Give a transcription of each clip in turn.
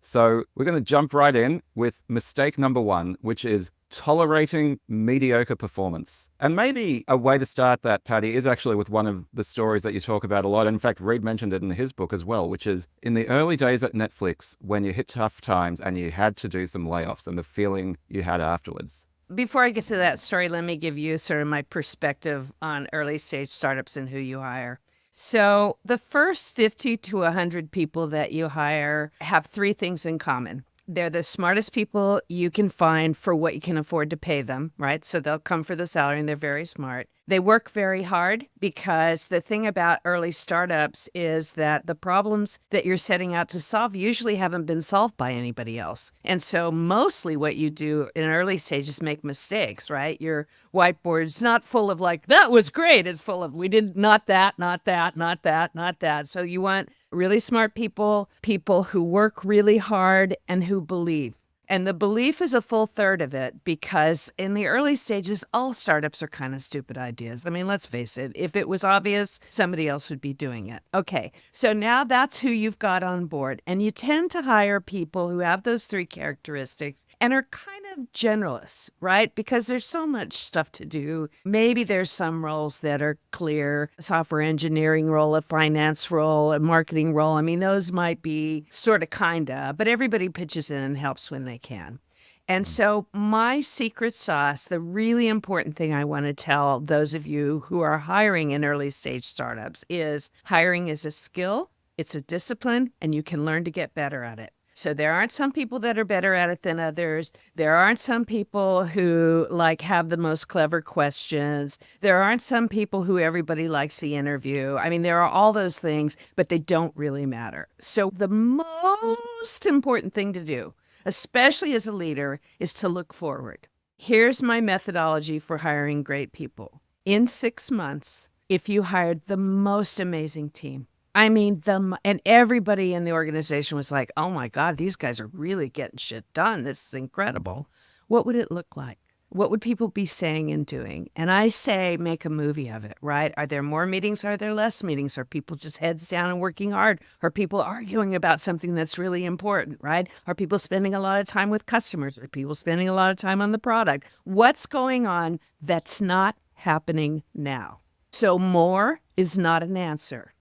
So we're going to jump right in with mistake number one, which is tolerating mediocre performance. And maybe a way to start that, Patty, is actually with one of the stories that you talk about a lot. In fact, Reed mentioned it in his book as well, which is in the early days at Netflix, when you hit tough times and you had to do some layoffs and the feeling you had afterwards. Before I get to that story, let me give you sort of my perspective on early stage startups and who you hire. So the first 50 to 100 people that you hire have three things in common. They're the smartest people you can find for what you can afford to pay them, right? So they'll come for the salary and they're very smart. They work very hard because the thing about early startups is that the problems that you're setting out to solve usually haven't been solved by anybody else. And so mostly what you do in early stage is make mistakes, right? Your whiteboard's not full of like, that was great. It's full of, we did not that, not that, not that, not that. So you want really smart people, people who work really hard and who believe. And the belief is a full third of it, because in the early stages, all startups are kind of stupid ideas. I mean, let's face it. If it was obvious, somebody else would be doing it. Okay, so now that's who you've got on board. And you tend to hire people who have those three characteristics and are kind of generalists, right? Because there's so much stuff to do. Maybe there's some roles that are clear, a software engineering role, a finance role, a marketing role. I mean, those might be sort of kinda, but everybody pitches in and helps when they can. And so my secret sauce, the really important thing I want to tell those of you who are hiring in early stage startups, is hiring is a skill, it's a discipline, and you can learn to get better at it. So there aren't some people that are better at it than others. There aren't some people who have the most clever questions. There aren't some people who everybody likes the interview. I mean, there are all those things, but they don't really matter. So the most important thing to do, especially as a leader, is to look forward. Here's my methodology for hiring great people. In 6 months, if you hired the most amazing team, and everybody in the organization was like, oh my God, these guys are really getting shit done. This is incredible. What would it look like? What would people be saying and doing? And I say, make a movie of it, right? Are there more meetings? Are there less meetings? Are people just heads down and working hard? Are people arguing about something that's really important, right? Are people spending a lot of time with customers? Are people spending a lot of time on the product? What's going on that's not happening now? So more is not an answer.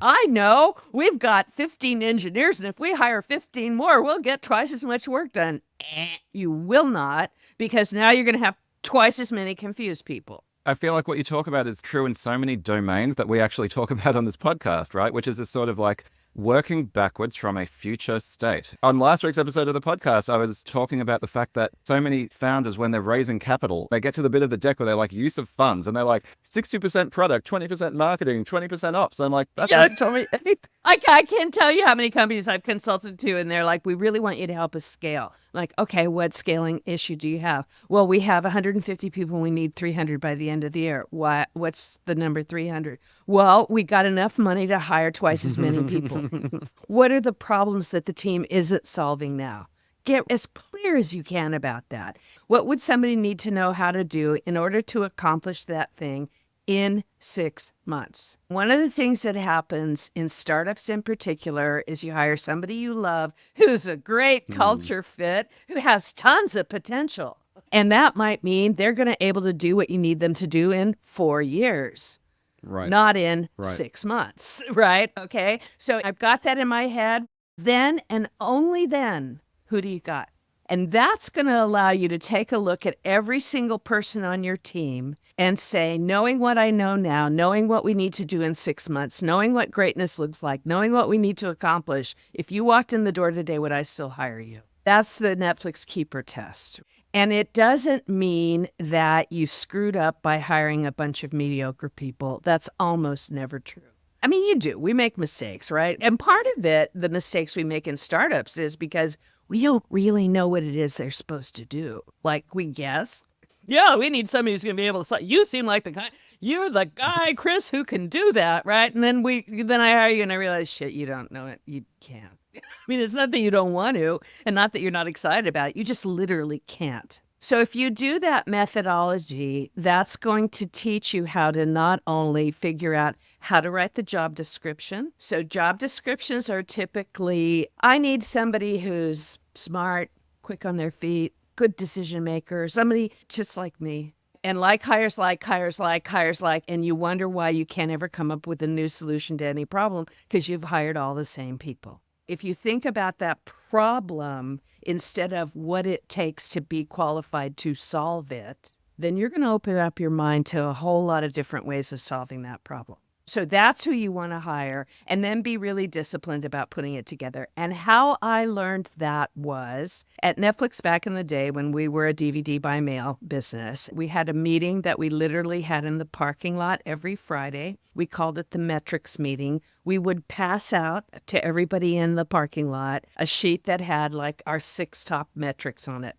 I know we've got 15 engineers, and if we hire 15 more, we'll get twice as much work done. You will not, because now you're going to have twice as many confused people. I feel like what you talk about is true in so many domains that we actually talk about on this podcast, right? Which is this sort of working backwards from a future state. On last week's episode of the podcast, I was talking about the fact that so many founders, when they're raising capital, they get to the bit of the deck where they're use of funds, and they're 60% product, 20% marketing, 20% ops. I'm like, that doesn't tell me anything. I can't tell you how many companies I've consulted to, and they're like, we really want you to help us scale. I'm like, okay, what scaling issue do you have? Well, we have 150 people. We need 300 by the end of the year. What's the number 300? Well, we got enough money to hire twice as many people. What are the problems that the team isn't solving now? Get as clear as you can about that. What would somebody need to know how to do in order to accomplish that thing in 6 months? One of the things that happens in startups in particular is you hire somebody you love, who's a great culture fit, who has tons of potential. And that might mean they're going to be able to do what you need them to do in 4 years. Right. Not in 6 months, right? Okay. So I've got that in my head. Then and only then, who do you got? And that's going to allow you to take a look at every single person on your team and say, knowing what I know now, knowing what we need to do in 6 months, knowing what greatness looks like, knowing what we need to accomplish, if you walked in the door today, would I still hire you? That's the Netflix keeper test. And it doesn't mean that you screwed up by hiring a bunch of mediocre people. That's almost never true. I mean, you do. We make mistakes, right? And part of it, the mistakes we make in startups, is because we don't really know what it is they're supposed to do. We guess. Yeah, we need somebody who's going to be able to, you seem like the guy, you're the guy, Chris, who can do that, right? And then I hire you and I realize, shit, you don't know it. You can't. I mean, it's not that you don't want to and not that you're not excited about it. You just literally can't. So if you do that methodology, that's going to teach you how to not only figure out how to write the job description. So job descriptions are typically, I need somebody who's smart, quick on their feet, good decision maker, somebody just like me. And hires like, and you wonder why you can't ever come up with a new solution to any problem because you've hired all the same people. If you think about that problem instead of what it takes to be qualified to solve it, then you're going to open up your mind to a whole lot of different ways of solving that problem. So that's who you want to hire, and then be really disciplined about putting it together. And how I learned that was at Netflix back in the day when we were a DVD by mail business. We had a meeting that we literally had in the parking lot every Friday. We called it the metrics meeting. We would pass out to everybody in the parking lot a sheet that had like our 6 top metrics on it,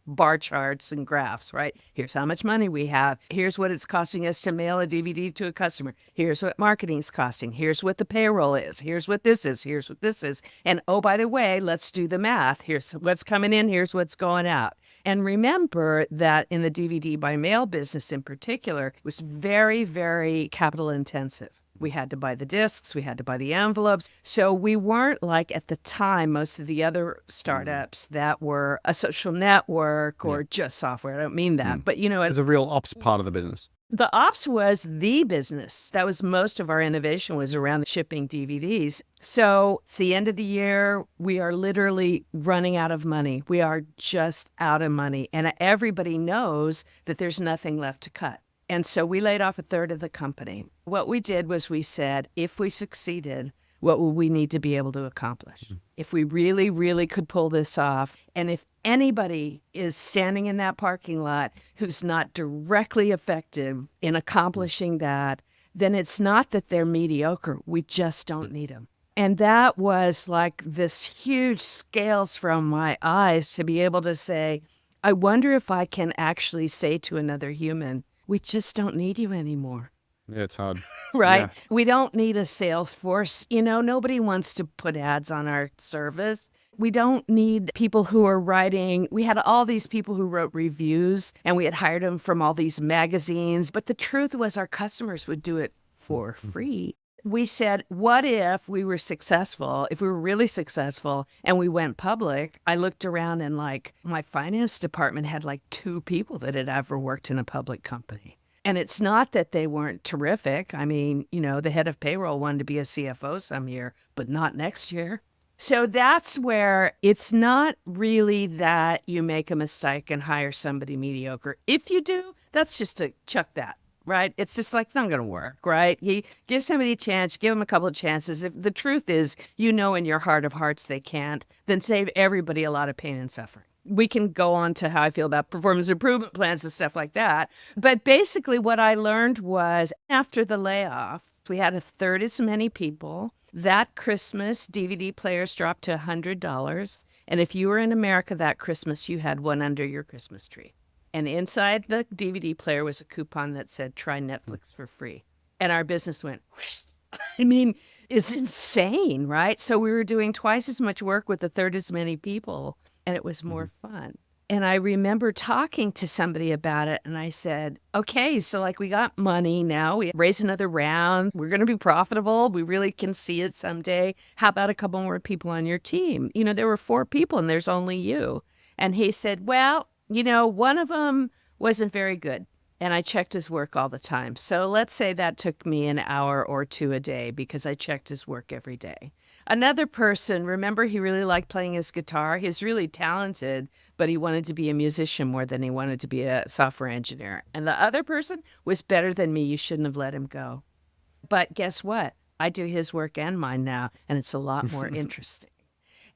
bar charts and graphs, right? Here's how much money we have. Here's what it's costing us to mail a DVD to a customer. Here's what marketing's costing. Here's what the payroll is. Here's what this is. Here's what this is. And oh, by the way, let's do the math. Here's what's coming in. Here's what's going out. And remember that in the DVD by mail business in particular, it was very, very capital intensive. We had to buy the discs, we had to buy the envelopes. So we weren't like at the time, most of the other startups that were a social network or just software. I don't mean that, but There's a real ops part of the business. The ops was the business. That was most of our innovation was around shipping DVDs. So it's the end of the year. We are literally running out of money. We are just out of money. And everybody knows that there's nothing left to cut. And so we laid off a third of the company. What we did was we said, if we succeeded, what will we need to be able to accomplish? If we really, really could pull this off, and if anybody is standing in that parking lot who's not directly effective in accomplishing that, then it's not that they're mediocre. We just don't need them. And that was like this huge scales from my eyes to be able to say, I wonder if I can actually say to another human, we just don't need you anymore. Yeah, it's hard. Right? Yeah. We don't need a sales force. Nobody wants to put ads on our service. We don't need people who are writing. We had all these people who wrote reviews, and we had hired them from all these magazines. But the truth was our customers would do it for free. We said, what if we were successful, if we were really successful and we went public? I looked around and my finance department had 2 people that had ever worked in a public company. And it's not that they weren't terrific. I mean, the head of payroll wanted to be a CFO some year, but not next year. So that's where it's not really that you make a mistake and hire somebody mediocre. If you do, that's just to chuck that. Right? It's just it's not going to work, right? You give somebody a chance, give them a couple of chances. If the truth is, in your heart of hearts they can't, then save everybody a lot of pain and suffering. We can go on to how I feel about performance improvement plans and stuff like that. But basically what I learned was after the layoff, we had a third as many people. That Christmas, DVD players dropped to $100. And if you were in America that Christmas, you had one under your Christmas tree. And inside the DVD player was a coupon that said, try Netflix for free. And our business went, whoosh. I mean, it's insane, right? So we were doing twice as much work with a third as many people, and it was more fun. And I remember talking to somebody about it, and I said, okay, so we got money now. We raised another round. We're going to be profitable. We really can see it someday. How about a couple more people on your team? There were 4 people, and there's only you. And he said, well, one of them wasn't very good, and I checked his work all the time. So let's say that took me an hour or 2 a day because I checked his work every day. Another person, remember, he really liked playing his guitar. He's really talented, but he wanted to be a musician more than he wanted to be a software engineer. And the other person was better than me. You shouldn't have let him go. But guess what? I do his work and mine now, and it's a lot more interesting.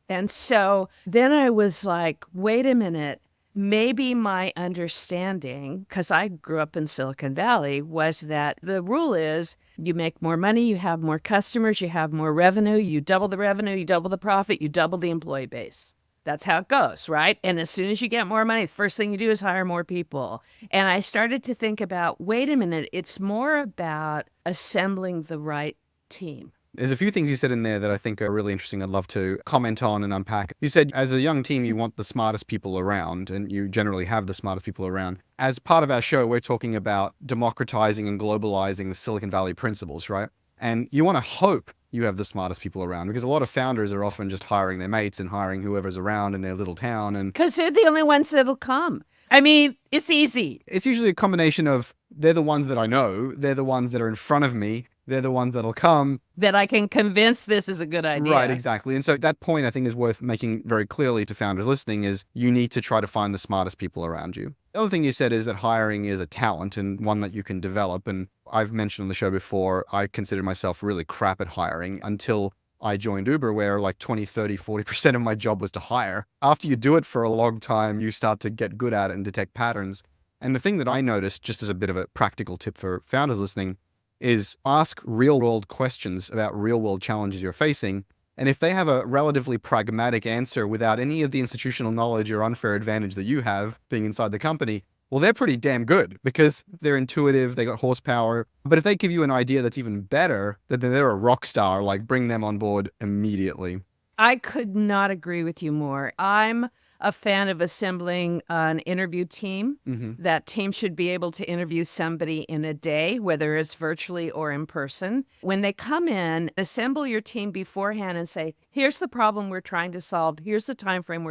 And so then I was like, wait a minute. Maybe my understanding, because I grew up in Silicon Valley, was that the rule is you make more money, you have more customers, you have more revenue, you double the revenue, you double the profit, you double the employee base. That's how it goes, right? And as soon as you get more money, the first thing you do is hire more people. And I started to think about, wait a minute, it's more about assembling the right team. There's a few things you said in there that I think are really interesting. I'd love to comment on and unpack. You said as a young team, you want the smartest people around, and you generally have the smartest people around. As part of our show, we're talking about democratizing and globalizing the Silicon Valley principles, right? And you want to hope you have the smartest people around, because a lot of founders are often just hiring their mates and hiring whoever's around in their little town. And Because they're the only ones that'll come. I mean, it's easy. it's usually a combination of they're the ones that I know, they're the ones that are in front of me, they're the ones that'll come. That I can convince this is a good idea. Right, exactly. And so that point I think is worth making very clearly to founders listening is you need to try to find the smartest people around you. The other thing you said is that hiring is a talent and one that you can develop. And I've mentioned on the show before, I considered myself really crap at hiring until I joined Uber, where like 20, 30, 40% of my job was to hire. After you do it for a long time, you start to get good at it and detect patterns. And the thing that I noticed, just as a bit of a practical tip for founders listening, is ask real-world questions about real-world challenges you're facing. And if they have a relatively pragmatic answer without any of the institutional knowledge or unfair advantage that you have being inside the company, well, they're pretty damn good because they're intuitive, they got horsepower. But if they give you an idea that's even better, then they're a rock star, like bring them on board immediately. I could not agree with you more. I'm a fan of assembling an interview team. That team should be able to interview somebody in a day, whether it's virtually or in person. When they come in, assemble your team beforehand and say, here's the problem we're trying to solve. Here's the time frame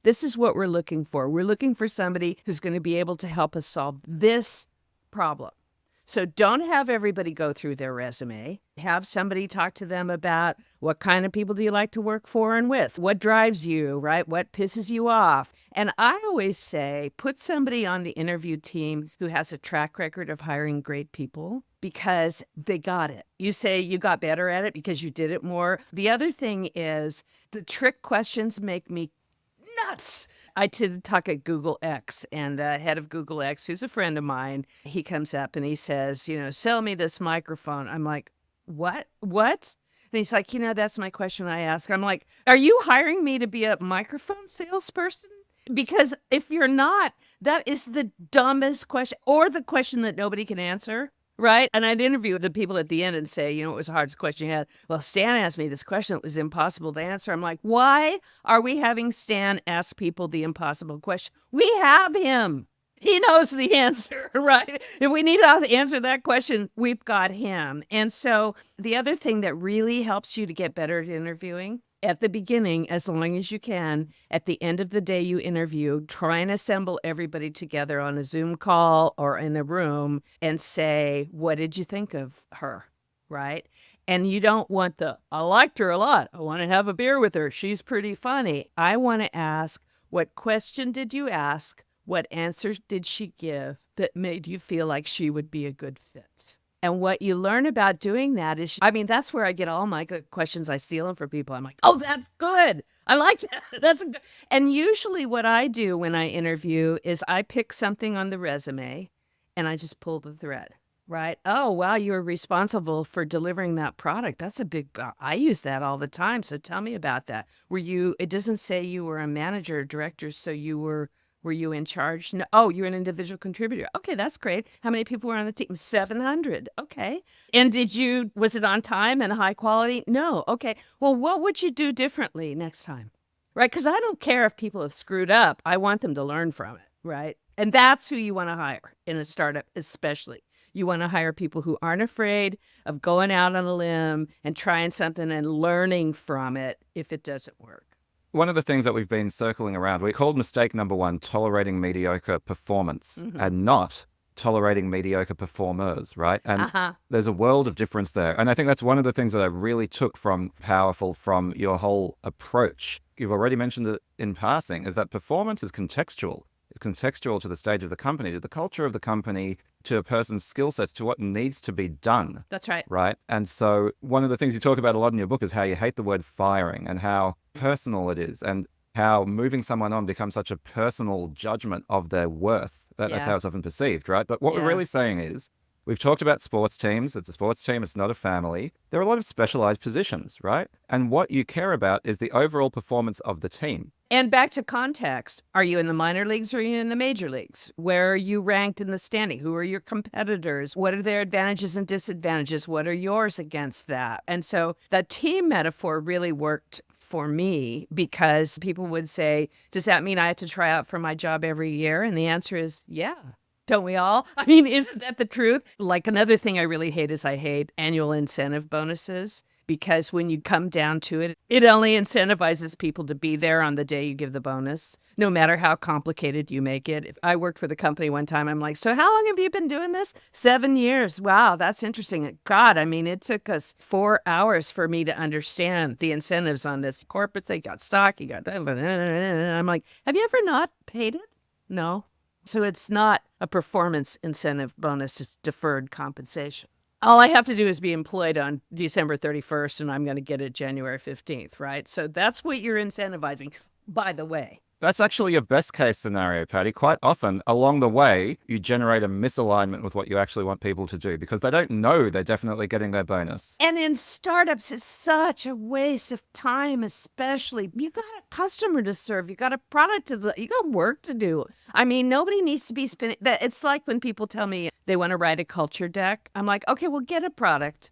this is what we're looking for. We're looking for somebody who's going to be able to help us solve this problem. So don't have everybody go through their resume. Have somebody talk to them about what kind of people do you like to work for and with? What drives you, right? What pisses you off? And I always say, put somebody on the interview team who has a track record of hiring great people because they got it. You say you got better at it because you did it more. The other thing is the trick questions make me nuts. I did talk at Google X, and the head of Google X, who's a friend of mine, he comes up and he says, sell me this microphone. I'm like, what? And he's like, that's my question I ask. I'm like, are you hiring me to be a microphone salesperson? Because if you're not, that is the dumbest question or the question that nobody can answer. Right. And I'd interview the people at the end and say, what was the hardest question you had? Well, Stan asked me this question that was impossible to answer. I'm like, why are we having Stan ask people the impossible question? We have him. He knows the answer, right? If we need to answer that question, we've got him. And so the other thing that really helps you to get better at interviewing, at the beginning, as long as you can, at the end of the day you interview, try and assemble everybody together on a Zoom call or in a room and say, what did you think of her, right? And you don't want I liked her a lot. I want to have a beer with her. She's pretty funny. I want to ask, what question did you ask? What answer did she give that made you feel like she would be a good fit? And what you learn about doing that is, that's where I get all my good questions. I steal them for people. I'm like, oh, that's good. I like that. That's good. And usually what I do when I interview is I pick something on the resume and I just pull the thread, right? Oh, wow, you were responsible for delivering that product. That's a big, I use that all the time. So tell me about that. It doesn't say you were a manager or director, so were you in charge? No. Oh, you're an individual contributor. Okay, that's great. How many people were on the team? 700. Okay. And was it on time and high quality? No. Okay. Well, what would you do differently next time? Right? Because I don't care if people have screwed up. I want them to learn from it, right? And that's who you want to hire in a startup, especially. You want to hire people who aren't afraid of going out on a limb and trying something and learning from it if it doesn't work. One of the things that we've been circling around, we called mistake number 1, tolerating mediocre performance and not tolerating mediocre performers, right? And there's a world of difference there. And I think that's one of the things that I really took from your whole approach. You've already mentioned it in passing, is that performance is contextual. It's contextual to the stage of the company, to the culture of the company, to a person's skill sets, to what needs to be done. That's right. Right? And so one of the things you talk about a lot in your book is how you hate the word firing and how personal it is and how moving someone on becomes such a personal judgment of their worth. That's how it's often perceived, right? But what we're really saying is, we've talked about sports teams. It's a sports team. It's not a family. There are a lot of specialized positions, right? And what you care about is the overall performance of the team. And back to context, are you in the minor leagues or are you in the major leagues? Where are you ranked in the standing? Who are your competitors? What are their advantages and disadvantages? What are yours against that? And so the team metaphor really worked for me because people would say, does that mean I have to try out for my job every year? And the answer is, yeah. Don't we all? I mean, isn't that the truth? Like another thing I really hate is I hate annual incentive bonuses because when you come down to it, it only incentivizes people to be there on the day you give the bonus, no matter how complicated you make it. If I worked for the company one time, I'm like, so how long have you been doing this? 7 years. Wow, that's interesting. God, I mean, it took us 4 hours for me to understand the incentives on this corporate thing. You got stock, you got... I'm like, have you ever not paid it? No. So it's not a performance incentive bonus, it's deferred compensation. All I have to do is be employed on December 31st and I'm going to get it January 15th, right? So that's what you're incentivizing, by the way. That's actually your best case scenario, Patty. Quite often along the way, you generate a misalignment with what you actually want people to do because they don't know they're definitely getting their bonus. And in startups, it's such a waste of time, especially. You got a customer to serve. You got a product to, you got work to do. I mean, nobody needs to be spinning. It's like when people tell me they want to write a culture deck. I'm like, okay, well, get a product.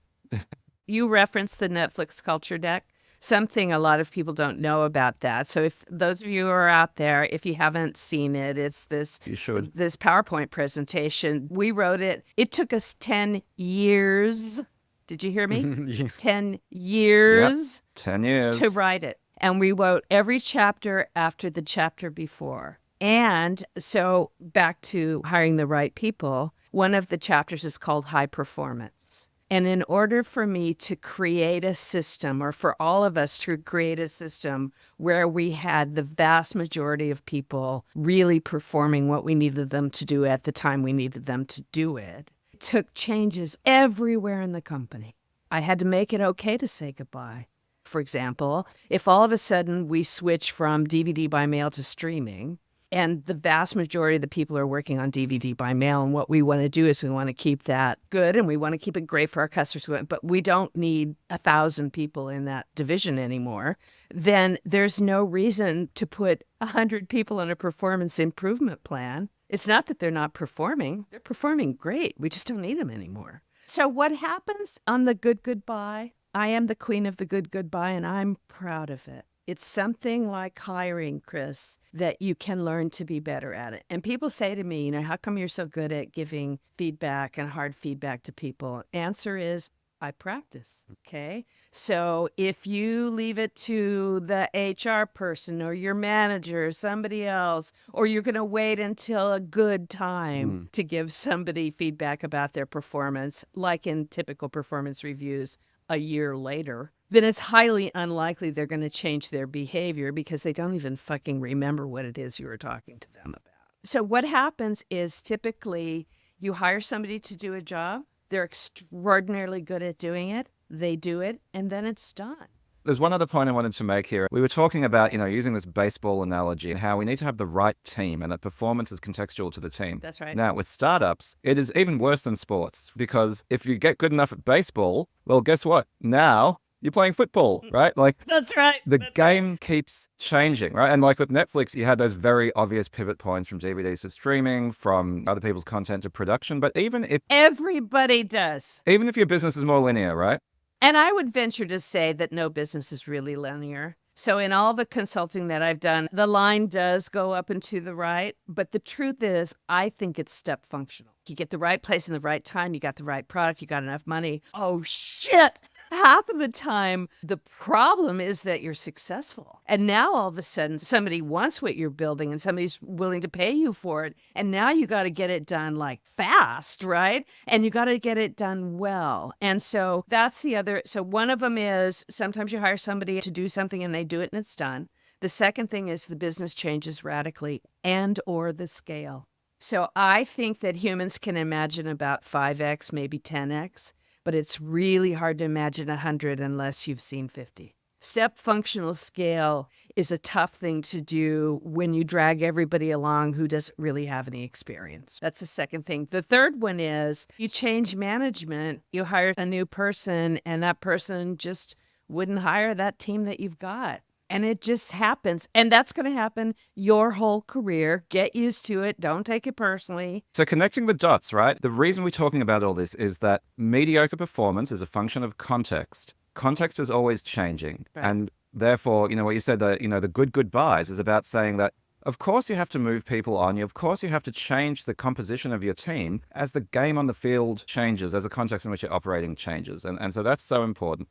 You referenced the Netflix culture deck. Something a lot of people don't know about that. So if those of you who are out there, if you haven't seen it, it's this PowerPoint presentation. We wrote it. It took us 10 years. Did you hear me? Yeah. 10 years. Yep, 10 years. To write it. And we wrote every chapter after the chapter before. And so back to hiring the right people, one of the chapters is called High Performance. And in order for me to create a system, or for all of us to create a system where we had the vast majority of people really performing what we needed them to do at the time we needed them to do it, it took changes everywhere in the company. I had to make it okay to say goodbye. For example, if all of a sudden we switch from DVD by mail to streaming, and the vast majority of the people are working on DVD by mail. And what we want to do is we want to keep that good and we want to keep it great for our customers. But we don't need 1,000 people in that division anymore. Then there's no reason to put 100 people on a performance improvement plan. It's not that they're not performing. They're performing great. We just don't need them anymore. So what happens on the good goodbye? I am the queen of the good goodbye and I'm proud of it. It's something like hiring, Chris, that you can learn to be better at it. And people say to me, how come you're so good at giving feedback and hard feedback to people? Answer is, I practice, okay? So if you leave it to the HR person or your manager or somebody else, or you're going to wait until a good time to give somebody feedback about their performance, like in typical performance reviews a year later, then it's highly unlikely they're going to change their behavior because they don't even fucking remember what it is you were talking to them about. So what happens is typically you hire somebody to do a job. They're extraordinarily good at doing it. They do it, and then it's done. There's one other point I wanted to make here. We were talking about, using this baseball analogy and how we need to have the right team and that performance is contextual to the team. That's right. Now, with startups, it is even worse than sports because if you get good enough at baseball, well, guess what? Now you're playing football, right? Like That's right. The game keeps changing, right? And like with Netflix, you had those very obvious pivot points from DVDs to streaming, from other people's content to production. But even if everybody does, even if your business is more linear, right? And I would venture to say that no business is really linear. So in all the consulting that I've done, the line does go up and to the right. But the truth is, I think it's step functional. You get the right place in the right time. You got the right product. You got enough money. Oh, shit. Half of the time, the problem is that you're successful. And now all of a sudden, somebody wants what you're building and somebody's willing to pay you for it. And now you got to get it done like fast, right? And you got to get it done well. And so that's the other. So one of them is sometimes you hire somebody to do something and they do it and it's done. The second thing is the business changes radically and or the scale. So I think that humans can imagine about 5x, maybe 10x. But it's really hard to imagine 100 unless you've seen 50. Step functional scale is a tough thing to do when you drag everybody along who doesn't really have any experience. That's the second thing. The third one is you change management, you hire a new person, and that person just wouldn't hire that team that you've got. And it just happens. And that's going to happen your whole career. Get used to it. Don't take it personally. So connecting the dots, right? The reason we're talking about all this is that mediocre performance is a function of context. Context is always changing. Right. And therefore, what you said, that, the good goodbyes is about saying that, of course, you have to move people on you. Of course, you have to change the composition of your team as the game on the field changes, as the context in which you're operating changes. And so that's so important.